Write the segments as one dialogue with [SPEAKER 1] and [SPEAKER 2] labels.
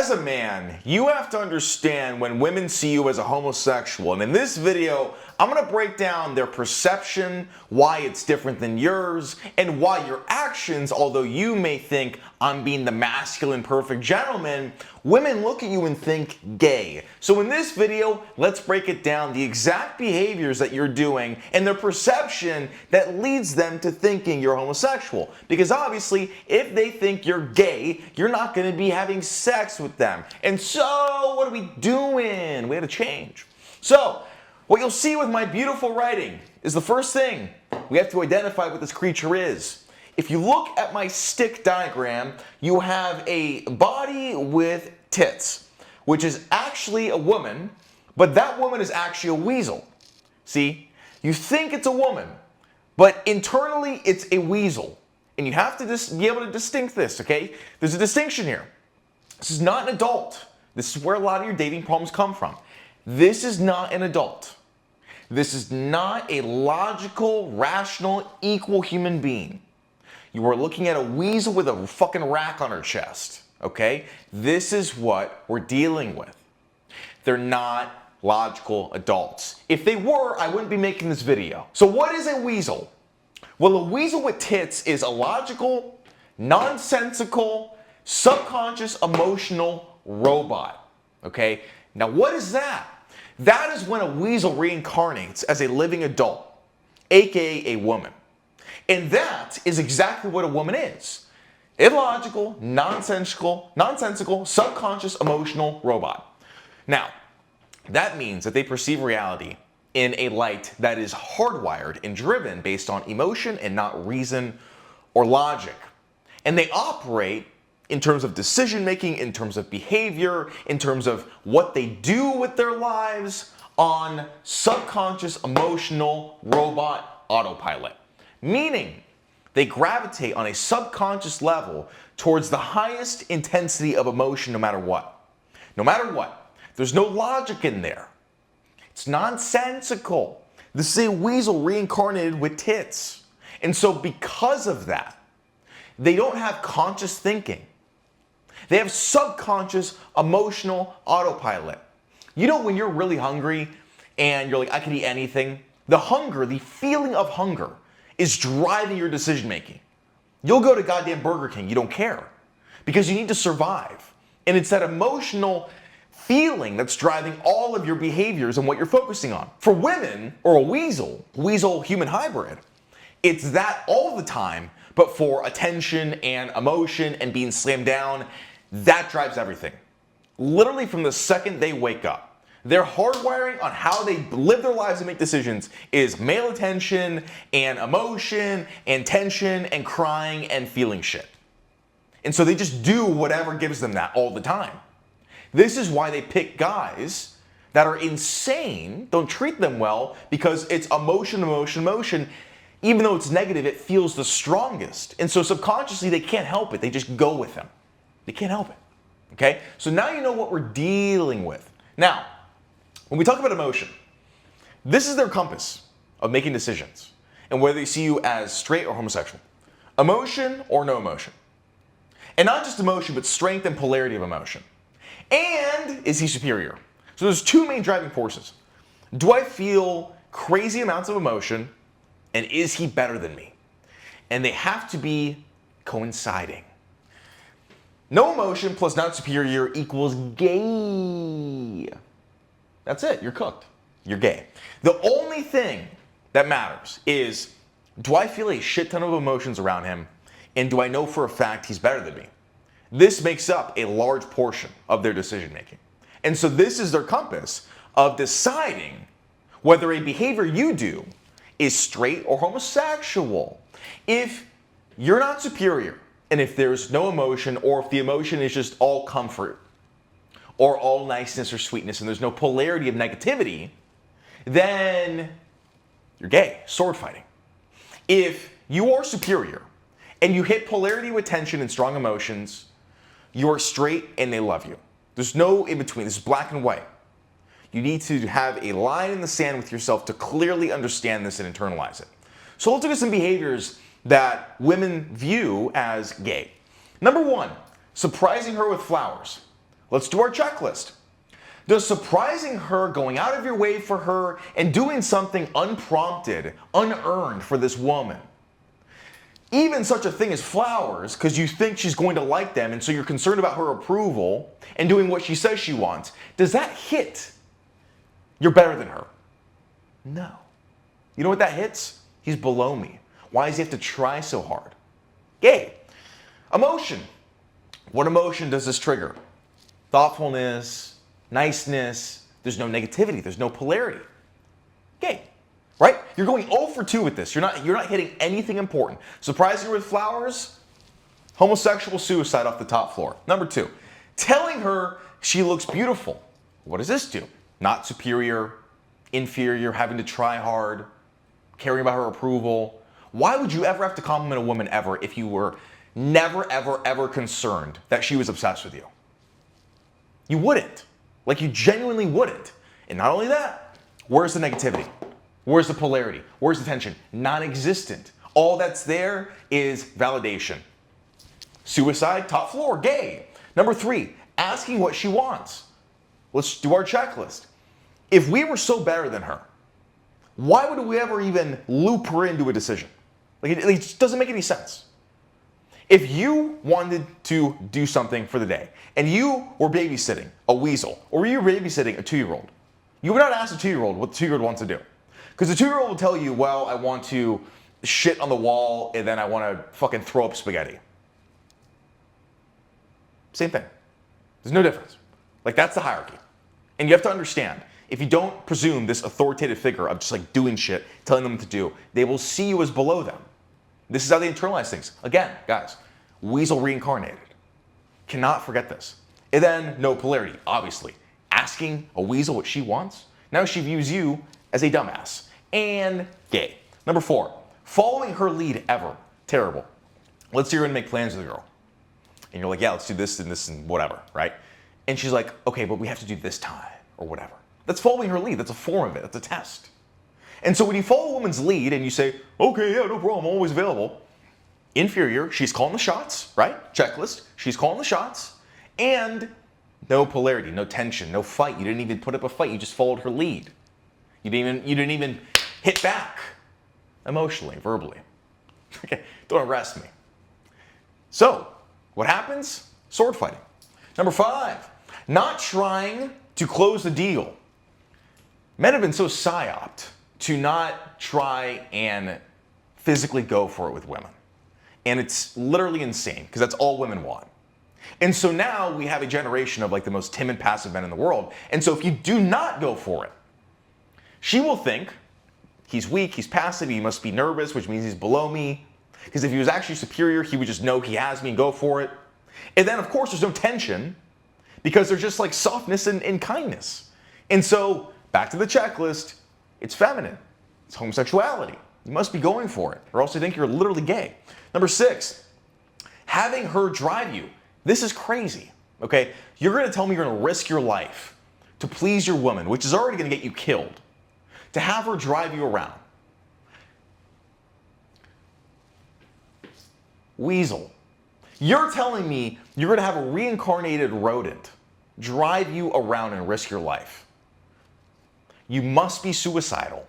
[SPEAKER 1] As a man, you have to understand when women see you as a homosexual. And in this video, I'm going to break down their perception, why it's different than yours, and why your actions, although you may think I'm being the masculine perfect gentleman, women look at you and think gay. So in this video, let's break it down, the exact behaviors that you're doing and the perception that leads them to thinking you're homosexual. Because obviously, if they think you're gay, you're not going to be having sex with them. And so, what are we doing? We had to change. So, what you'll see with my beautiful writing is the first thing, we have to identify what this creature is. If you look at my stick diagram, you have a body with tits, which is actually a woman, but that woman is actually a weasel. See? You think it's a woman, but internally it's a weasel. And you have to just be able to distinct this, okay? There's a distinction here. This is not an adult. This is where a lot of your dating problems come from. This is not an adult. This is not a logical, rational, equal human being. You are looking at a weasel with a fucking rack on her chest, okay? This is what we're dealing with. They're not logical adults. If they were, I wouldn't be making this video. So what is a weasel? Well, a weasel with tits is a logical, nonsensical, subconscious, emotional robot, okay? Now what is that? That is when a weasel reincarnates as a living adult, aka a woman. And that is exactly what a woman is. Illogical, nonsensical, subconscious, emotional robot. Now, that means that they perceive reality in a light that is hardwired and driven based on emotion and not reason or logic. And they operate in terms of decision making, in terms of behavior, in terms of what they do with their lives on subconscious, emotional, robot autopilot. Meaning, they gravitate on a subconscious level towards the highest intensity of emotion no matter what. No matter what. There's no logic in there. It's nonsensical. This is a weasel reincarnated with tits. And so because of that, they don't have conscious thinking. They have subconscious, emotional autopilot. You know when you're really hungry and you're like, I could eat anything? The hunger, the feeling of hunger is driving your decision making. You'll go to goddamn Burger King, you don't care. Because you need to survive. And it's that emotional feeling that's driving all of your behaviors and what you're focusing on. For women, or a weasel human hybrid, it's that all the time, but for attention and emotion and being slammed down, that drives everything. Literally from the second they wake up. Their hardwiring on how they live their lives and make decisions is male attention and emotion and tension and crying and feeling shit. And so they just do whatever gives them that all the time. This is why they pick guys that are insane, don't treat them well, because it's emotion, emotion, emotion. Even though it's negative, it feels the strongest. And so subconsciously, they can't help it. They just go with them. They can't help it. Okay? So now you know what we're dealing with. Now, when we talk about emotion, this is their compass of making decisions and whether they see you as straight or homosexual. Emotion or no emotion. And not just emotion, but strength and polarity of emotion. And is he superior? So there's two main driving forces. Do I feel crazy amounts of emotion, and is he better than me? And they have to be coinciding. No emotion plus not superior equals gay. That's it, you're cooked. You're gay. The only thing that matters is, do I feel a shit ton of emotions around him, and do I know for a fact he's better than me? This makes up a large portion of their decision making. And so this is their compass of deciding whether a behavior you do is straight or homosexual. If you're not superior, and if there's no emotion, or if the emotion is just all comfort, or all niceness or sweetness, and there's no polarity of negativity, then you're gay, sword fighting. If you are superior, and you hit polarity with tension and strong emotions, you are straight and they love you. There's no in between. This is black and white. You need to have a line in the sand with yourself to clearly understand this and internalize it. So let's look at some behaviors that women view as gay. Number one, surprising her with flowers. Let's do our checklist. Does surprising her, going out of your way for her, and doing something unprompted, unearned for this woman, even such a thing as flowers, because you think she's going to like them and so you're concerned about her approval and doing what she says she wants, does that hit you're better than her? No. You know what that hits? He's below me. Why does he have to try so hard? Gay. Emotion. What emotion does this trigger? Thoughtfulness, niceness. There's no negativity. There's no polarity. Gay. Right? You're going 0 for 2 with this. You're not hitting anything important. Surprising her with flowers? Homosexual suicide off the top floor. Number 2, telling her she looks beautiful. What does this do? Not superior, inferior, having to try hard, caring about her approval. Why would you ever have to compliment a woman ever if you were never, ever, ever concerned that she was obsessed with you? You wouldn't. Like, you genuinely wouldn't. And not only that, where's the negativity? Where's the polarity? Where's the tension? Non-existent. All that's there is validation. Suicide, top floor, gay. Number 3, asking what she wants. Let's do our checklist. If we were so better than her, why would we ever even loop her into a decision? Like, it just doesn't make any sense. If you wanted to do something for the day and you were babysitting a weasel or you were babysitting a 2-year-old, you would not ask a 2-year-old what the 2-year-old wants to do. Because the 2-year-old will tell you, well, I want to shit on the wall and then I want to fucking throw up spaghetti. Same thing. There's no difference. Like, that's the hierarchy. And you have to understand, if you don't presume this authoritative figure of just like doing shit, telling them what to do, they will see you as below them. This is how they internalize things. Again, guys, weasel reincarnated. Cannot forget this. And then no polarity, obviously. Asking a weasel what she wants, now she views you as a dumbass. And gay. Number 4, following her lead ever. Terrible. Let's say you're gonna make plans with a girl. And you're like, yeah, let's do this and whatever, right? And she's like, okay, but we have to do this time or whatever. That's following her lead. That's a form of it. That's a test. And so when you follow a woman's lead and you say, okay, yeah, no problem, I'm always available. Inferior, she's calling the shots, right? Checklist, she's calling the shots. And no polarity, no tension, no fight. You didn't even put up a fight. You just followed her lead. You didn't even hit back emotionally, verbally. Okay, don't arrest me. So, what happens? Sword fighting. Number 5, not trying to close the deal. Men have been so psyoped to not try and physically go for it with women. And it's literally insane because that's all women want. And so now we have a generation of like the most timid, passive men in the world. And so if you do not go for it, she will think he's weak, he's passive, he must be nervous, which means he's below me. Because if he was actually superior, he would just know he has me and go for it. And then, of course, there's no tension because there's just like softness and kindness. And so, back to the checklist, it's feminine. It's homosexuality. You must be going for it, or else you think you're literally gay. Number 6, having her drive you. This is crazy, okay? You're gonna tell me you're gonna risk your life to please your woman, which is already gonna get you killed, to have her drive you around. Weasel. You're telling me you're gonna have a reincarnated rodent drive you around and risk your life. You must be suicidal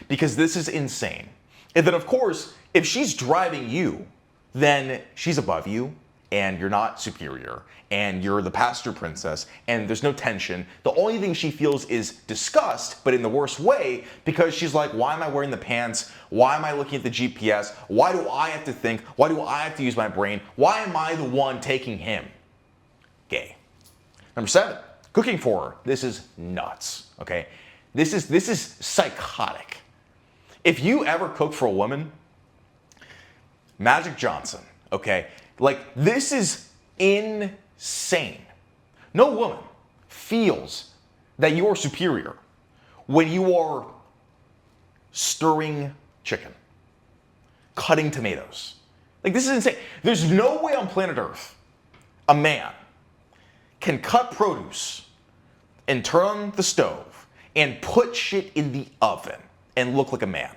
[SPEAKER 1] because this is insane. And then of course, if she's driving you, then she's above you and you're not superior and you're the pasture princess and there's no tension. The only thing she feels is disgust, but in the worst way, because she's like, why am I wearing the pants? Why am I looking at the GPS? Why do I have to think? Why do I have to use my brain? Why am I the one taking him? Gay. Number 7, cooking for her. This is nuts, okay? This is psychotic. If you ever cook for a woman, Magic Johnson, okay? Like, this is insane. No woman feels that you are superior when you are stirring chicken, cutting tomatoes. Like, this is insane. There's no way on planet Earth a man can cut produce and turn on the stove and put shit in the oven and look like a man.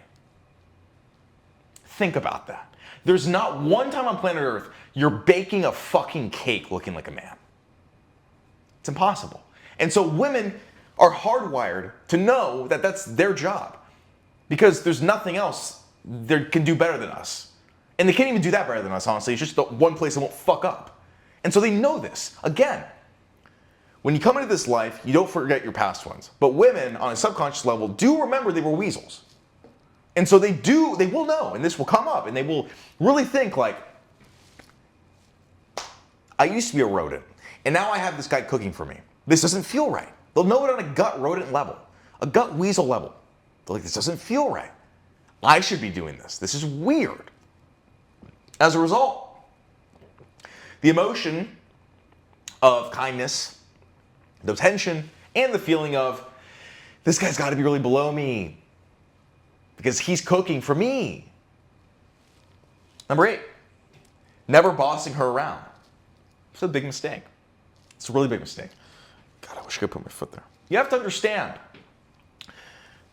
[SPEAKER 1] Think about that. There's not one time on planet Earth you're baking a fucking cake looking like a man. It's impossible. And so women are hardwired to know that that's their job because there's nothing else they can do better than us. And they can't even do that better than us, honestly. It's just the one place they won't fuck up. And so they know this. Again, when you come into this life, you don't forget your past ones. But women, on a subconscious level, do remember they were weasels. And so they will know, and this will come up, and they will really think like, I used to be a rodent, and now I have this guy cooking for me. This doesn't feel right. They'll know it on a gut rodent level, a gut weasel level. They're like, this doesn't feel right. I should be doing this. This is weird. As a result, the emotion of kindness, the tension, and the feeling of, this guy's got to be really below me because he's cooking for me. Number 8, never bossing her around. It's a big mistake. It's a really big mistake. God, I wish I could put my foot there. You have to understand,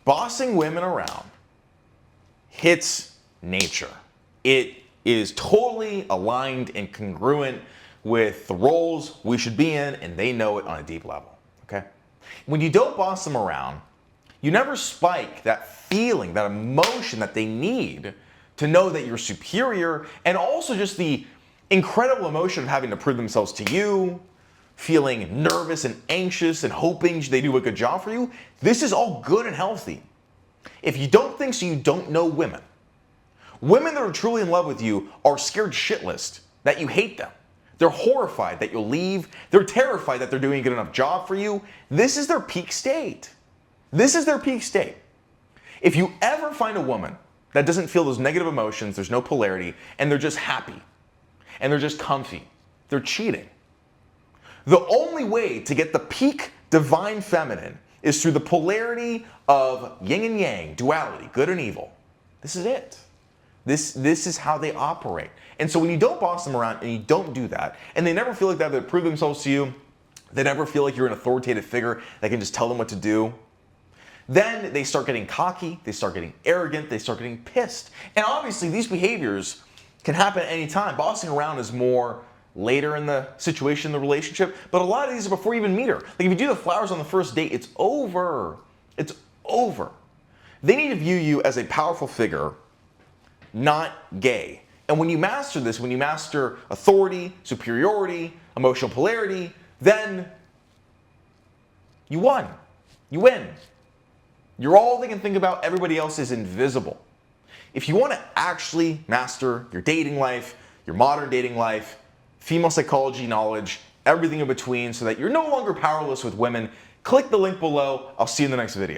[SPEAKER 1] bossing women around hits nature. It is totally aligned and congruent with the roles we should be in, and they know it on a deep level, okay? When you don't boss them around, you never spike that feeling, that emotion that they need to know that you're superior, and also just the incredible emotion of having to prove themselves to you, feeling nervous and anxious and hoping they do a good job for you. This is all good and healthy. If you don't think so, you don't know women. Women that are truly in love with you are scared shitless that you hate them. They're horrified that you'll leave. They're terrified that they're doing a good enough job for you. This is their peak state. This is their peak state. If you ever find a woman that doesn't feel those negative emotions, there's no polarity, and they're just happy, and they're just comfy, they're cheating. The only way to get the peak divine feminine is through the polarity of yin and yang, duality, good and evil. This is it. This is how they operate. And so when you don't boss them around and you don't do that, and they never feel like they have to prove themselves to you, they never feel like you're an authoritative figure that can just tell them what to do, then they start getting cocky, they start getting arrogant, they start getting pissed. And obviously these behaviors can happen at any time. Bossing around is more later in the situation, the relationship, but a lot of these are before you even meet her. Like if you do the flowers on the first date, it's over. It's over. They need to view you as a powerful figure, not gay. And when you master this, when you master authority, superiority, emotional polarity, then you won. You win. You're all they can think about. Everybody else is invisible. If you want to actually master your dating life, your modern dating life, female psychology knowledge, everything in between so that you're no longer powerless with women, click the link below. I'll see you in the next video.